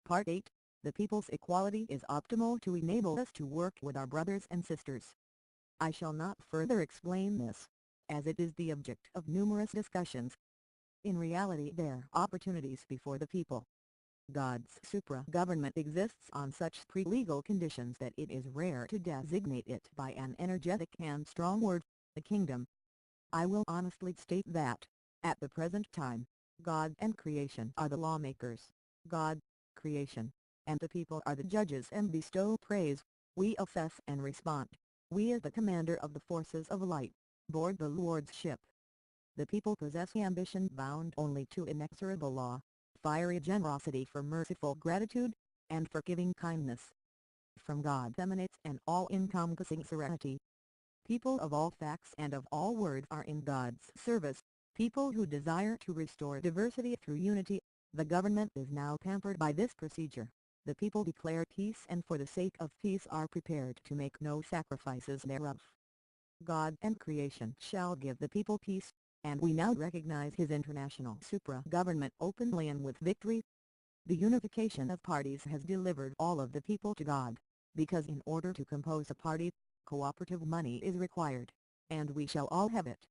Part 8. The people's equality is optimal to enable us to work with our brothers and sisters. I shall not further explain this, as it is the object of numerous discussions. In reality there are opportunities before the people. God's supra-government exists on such pre-legal conditions that it is rare to designate it by an energetic and strong word, the kingdom. I will honestly state that, at the present time, God and creation are the lawmakers, God, creation, and the people are the judges and bestow praise. We assess and respond. We as the commander of the forces of light, board the Lord's ship. The people possess ambition bound only to inexorable law, fiery generosity for merciful gratitude, and forgiving kindness. From God emanates an all-encompassing serenity. People of all facts and of all words are in God's service, people who desire to restore diversity through unity. The government is now pampered by this procedure. The people declare peace and for the sake of peace are prepared to make no sacrifices thereof. God and creation shall give the people peace, and we now recognize his international supra-government openly and with victory. The unification of parties has delivered all of the people to God, because in order to compose a party, cooperative money is required, and we shall all have it.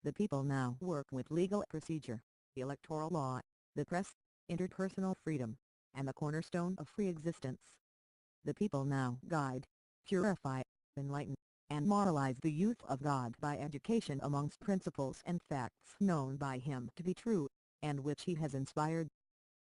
The people now work with legal procedure, electoral law, the press, interpersonal freedom, and the cornerstone of free existence. The people now guide, purify, enlighten, and moralize the youth of God by education amongst principles and facts known by him to be true, and which he has inspired.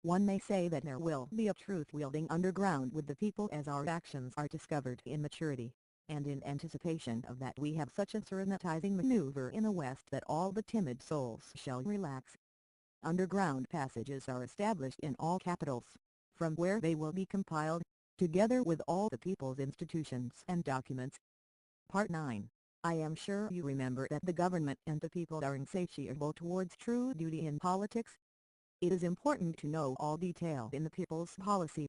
One may say that there will be a truth-wielding underground with the people as our actions are discovered in maturity, and in anticipation of that we have such a serenitizing maneuver in the West that all the timid souls shall relax. Underground passages are established in all capitals, from where they will be compiled, together with all the people's institutions and documents. Part 9. I am sure you remember that the government and the people are insatiable towards true duty in politics. It is important to know all detail in the people's policy.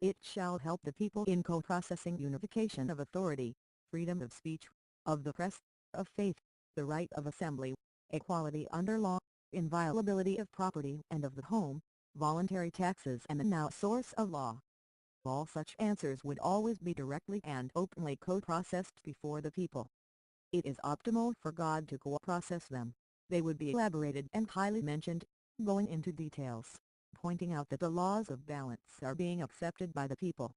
It shall help the people in co-processing unification of authority, freedom of speech, of the press, of faith, the right of assembly, equality under law, inviolability of property and of the home, voluntary taxes and the now source of law. All such answers would always be directly and openly co-processed before the people. It is optimal for God to co-process them. They would be elaborated and highly mentioned, going into details, pointing out that the laws of balance are being accepted by the people.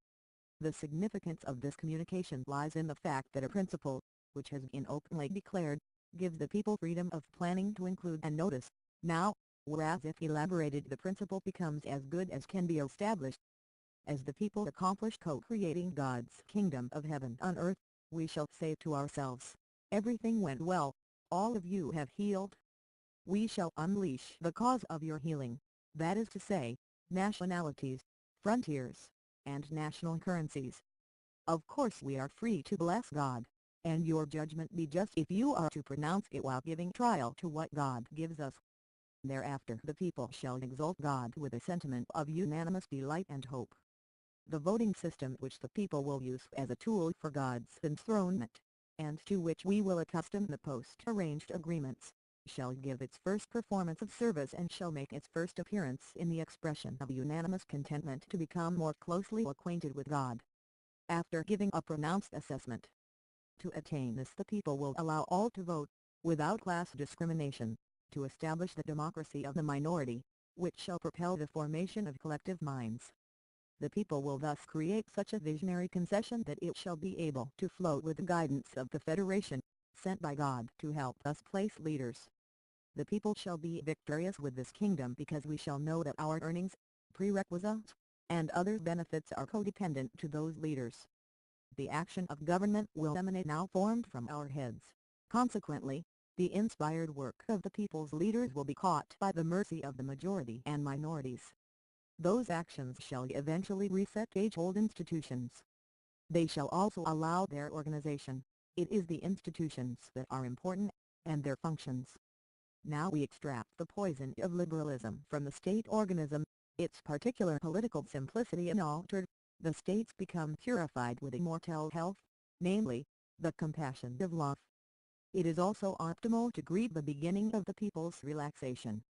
The significance of this communication lies in the fact that a principle, which has been openly declared, gives the people freedom of planning to include and notice, now, whereas if elaborated the principle becomes as good as can be established. As the people accomplish co-creating God's kingdom of heaven on earth, we shall say to ourselves, everything went well, all of you have healed. We shall unleash the cause of your healing, that is to say, nationalities, frontiers, and national currencies. Of course we are free to bless God, and your judgment be just if you are to pronounce it while giving trial to what God gives us. Thereafter the people shall exalt God with a sentiment of unanimous delight and hope. The voting system which the people will use as a tool for God's enthronement, and to which we will accustom the post-arranged agreements, shall give its first performance of service and shall make its first appearance in the expression of unanimous contentment to become more closely acquainted with God. After giving a pronounced assessment, to attain this the people will allow all to vote, without class discrimination, to establish the democracy of the minority, which shall propel the formation of collective minds. The people will thus create such a visionary concession that it shall be able to float with the guidance of the Federation, sent by God to help us place leaders. The people shall be victorious with this kingdom because we shall know that our earnings, prerequisites, and other benefits are codependent to those leaders. The action of government will emanate now formed from our heads. Consequently, the inspired work of the people's leaders will be caught by the mercy of the majority and minorities. Those actions shall eventually reset age-old institutions. They shall also allow their organization. It is the institutions that are important, and their functions. Now we extract the poison of liberalism from the state organism, its particular political simplicity unaltered. The states become purified with immortal health, namely, the compassion of love. It is also optimal to greet the beginning of the people's relaxation.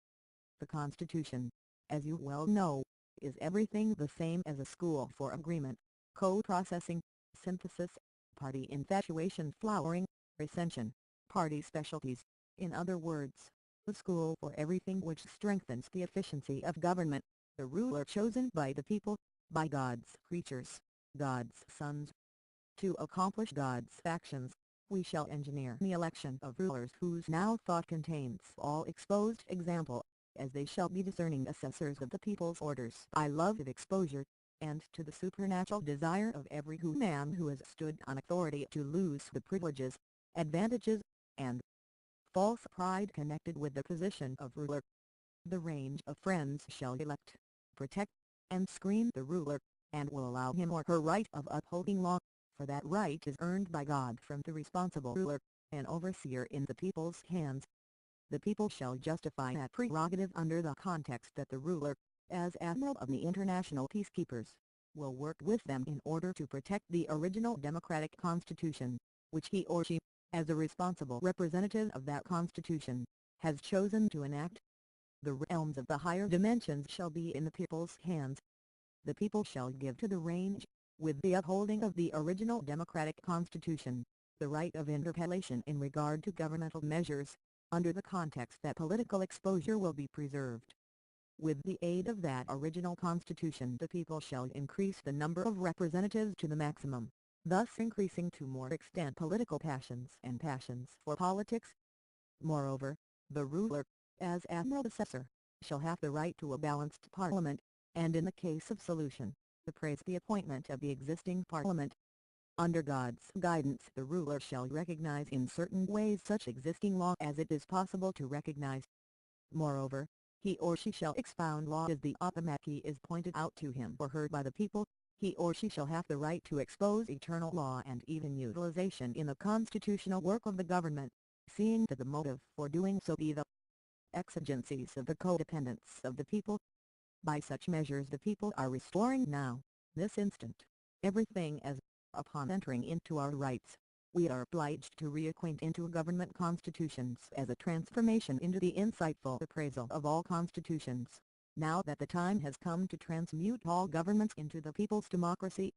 The Constitution, as you well know, is everything the same as a school for agreement, co-processing, synthesis, party infatuation, flowering, recension, party specialties, in other words, the school for everything which strengthens the efficiency of government, the ruler chosen by the people, by God's creatures, God's sons. To accomplish God's actions, we shall engineer the election of rulers whose now thought contains all exposed example, as they shall be discerning assessors of the people's orders. I love of exposure, and to the supernatural desire of every man who has stood on authority to lose the privileges, advantages, and false pride connected with the position of ruler. The range of friends shall elect, protect, and screen the ruler, and will allow him or her right of upholding law, for that right is earned by God from the responsible ruler, an overseer in the people's hands. The people shall justify that prerogative under the context that the ruler, as admiral of the international peacekeepers, will work with them in order to protect the original democratic constitution, which he or she, as a responsible representative of that constitution, has chosen to enact. The realms of the higher dimensions shall be in the people's hands. The people shall give to the range, with the upholding of the original democratic constitution, the right of interpellation in regard to governmental measures, under the context that political exposure will be preserved. With the aid of that original constitution the people shall increase the number of representatives to the maximum, thus increasing to more extent political passions and passions for politics. Moreover, the ruler, as admiral assessor, shall have the right to a balanced parliament, and in the case of solution, to praise the appointment of the existing parliament. Under God's guidance the ruler shall recognize in certain ways such existing law as it is possible to recognize. Moreover, he or she shall expound law as the optimaki is pointed out to him or her by the people. He or she shall have the right to expose eternal law and even utilization in the constitutional work of the government, seeing that the motive for doing so be the exigencies of the codependence of the people. By such measures the people are restoring now, this instant, everything as, upon entering into our rights, we are obliged to reacquaint into government constitutions as a transformation into the insightful appraisal of all constitutions, now that the time has come to transmute all governments into the people's democracy.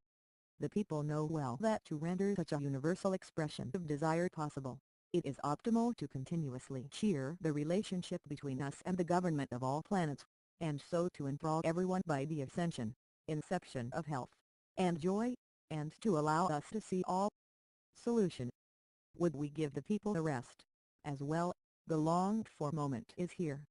The people know well that to render such a universal expression of desire possible, it is optimal to continuously cheer the relationship between us and the government of all planets, and so to enthrall everyone by the inception of health, and joy, and to allow us to see all. Solution. Would we give the people a rest? As well, the longed-for moment is here.